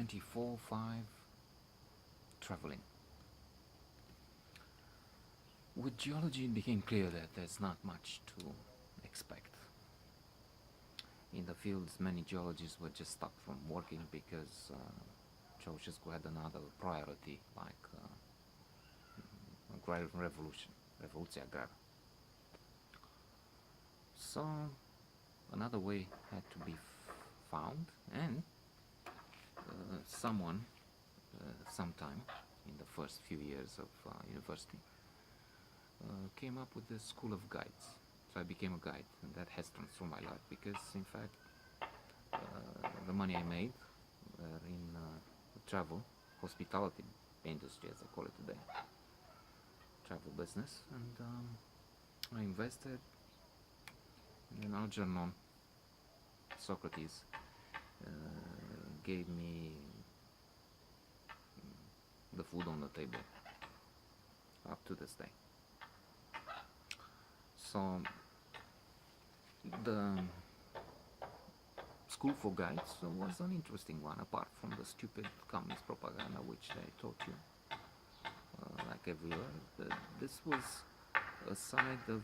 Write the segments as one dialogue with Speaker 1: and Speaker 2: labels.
Speaker 1: 24/5 traveling. With geology, it became clear that there's not much to expect. In the fields, many geologists were just stopped from working because Ceausescu had another priority, like agrarian revolution, Revoluția Agrară. So another way had to be found, and someone, sometime in the first few years of university, came up with the school of guides. So I became a guide, and that has transformed my life because, in fact, the money I made in travel, hospitality industry, as I call it today, travel business, and I invested in Algernon. Socrates gave me the food on the table up to this day. So the school for guides was an interesting one, apart from the stupid communist propaganda which they taught you, like everywhere. This was a side of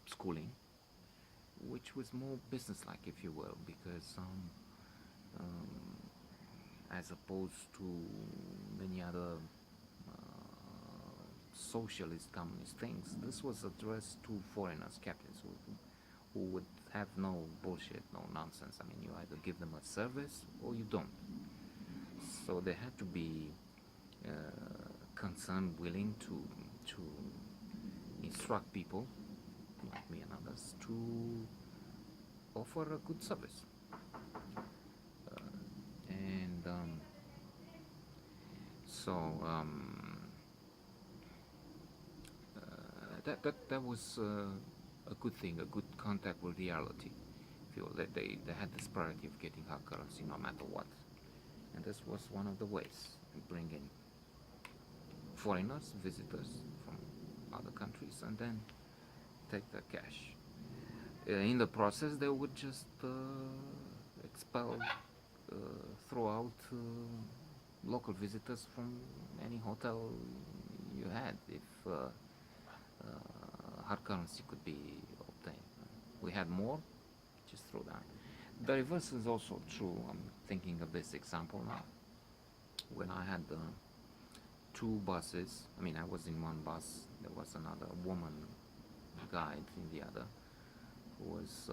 Speaker 1: schooling, which was more businesslike, if you will, because as opposed to many other socialist communist things, this was addressed to foreigners, captains who would have no bullshit, no nonsense. I mean, you either give them a service or you don't. So they had to be concerned, willing to instruct people like me and others to offer a good service. That was a good thing, a good contact with reality. Feel that they had this priority of getting hard currency no matter what, and this was one of the ways to bring in foreigners, visitors from other countries, and then take the cash. In the process, they would just expel, throw out local visitors from any hotel you had if hard currency could be obtained. We had more, just throw down. The reverse is also true. I'm thinking of this example now. When I had two buses, I mean, I was in one bus, there was another woman guide in the other, who was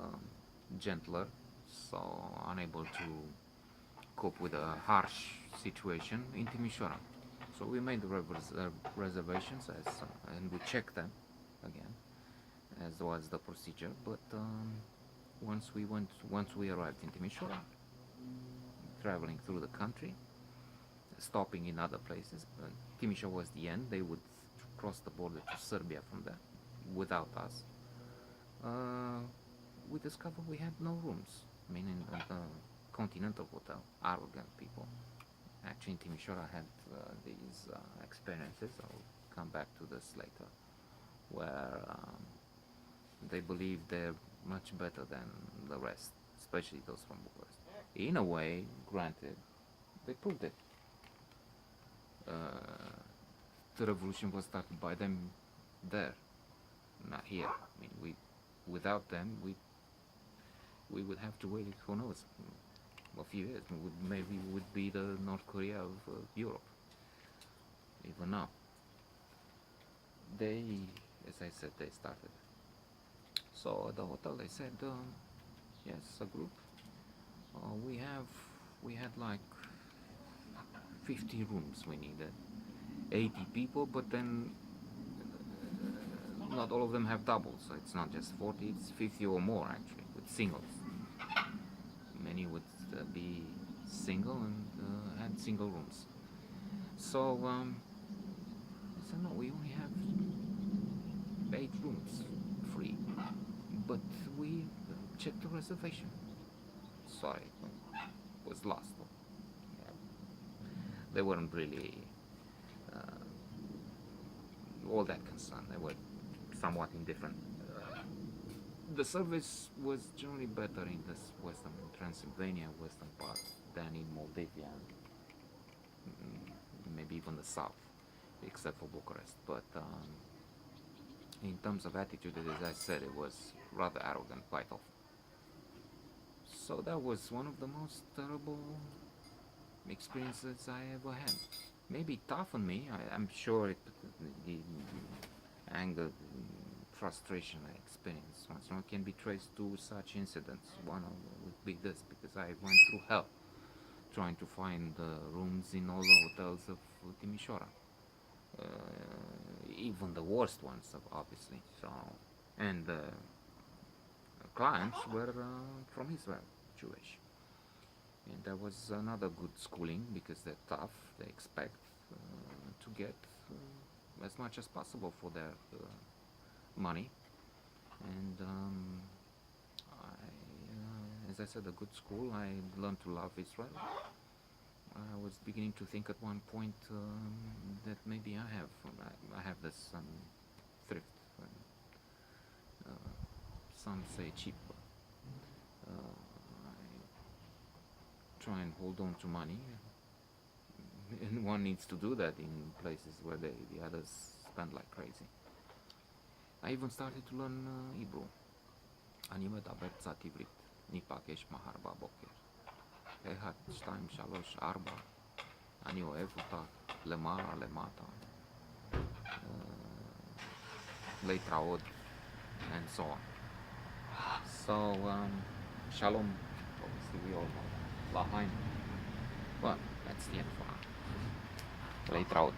Speaker 1: gentler, so unable to cope with a harsh situation in Timișoara. So we made the reservations and we checked them again, as was the procedure. But once we arrived in Timișoara, traveling through the country, stopping in other places, Timișoara was the end. They would cross the border to Serbia from there without us. We discovered we had no rooms. I mean, in the Continental Hotel, arrogant people. Actually, in Timișoara, I had these experiences. I'll come back to this later, where they believe they're much better than the rest, especially those from Bucharest. In a way, granted, they proved it. The revolution was started by them there, not here. I mean, without them, we would have to wait, who knows, a few years. Maybe we would be the North Korea of Europe, even now. They, as I said, they started. So at the hotel they said, yes, a group. We had like 50 rooms we needed, 80 people, but then not all of them have doubles, so it's not just 40, it's 50 or more actually, with singles. Many would be single and had single rooms. So I said, no, we only have 8 rooms free, but we checked the reservation. Sorry, was lost. Yeah. They weren't really all that concerned. They were somewhat indifferent. The service was generally better in this western Transylvania, western part, than in Moldavia, maybe even the south, except for Bucharest. But in terms of attitude, as I said, it was rather arrogant quite often. So that was one of the most terrible experiences I ever had. Maybe it toughened me. I'm sure the anger, frustration I experienced once in a while can be traced to such incidents. One would be this, because I went through hell trying to find rooms in all the hotels of Timișoara. Even the worst ones, obviously. So, and the clients were from Israel, Jewish. And that was another good schooling, because they're tough. They expect to get as much as possible for their money. And as I said, a good school. I learned to love Israel. I was beginning to think at one point that maybe I have this thrift. Some say cheap. I try and hold on to money, and one needs to do that in places where the others spend like crazy. I even started to learn Hebrew. אני מדבר קצת עברית. ניפגש מחר בבוקר. 1, 2, 3, 4. אני אוהב אותך. למעלה, למטה. להתראות. And so on. So, shalom. Obviously we all know. Lahain. Well, that's the end for now. להתראות.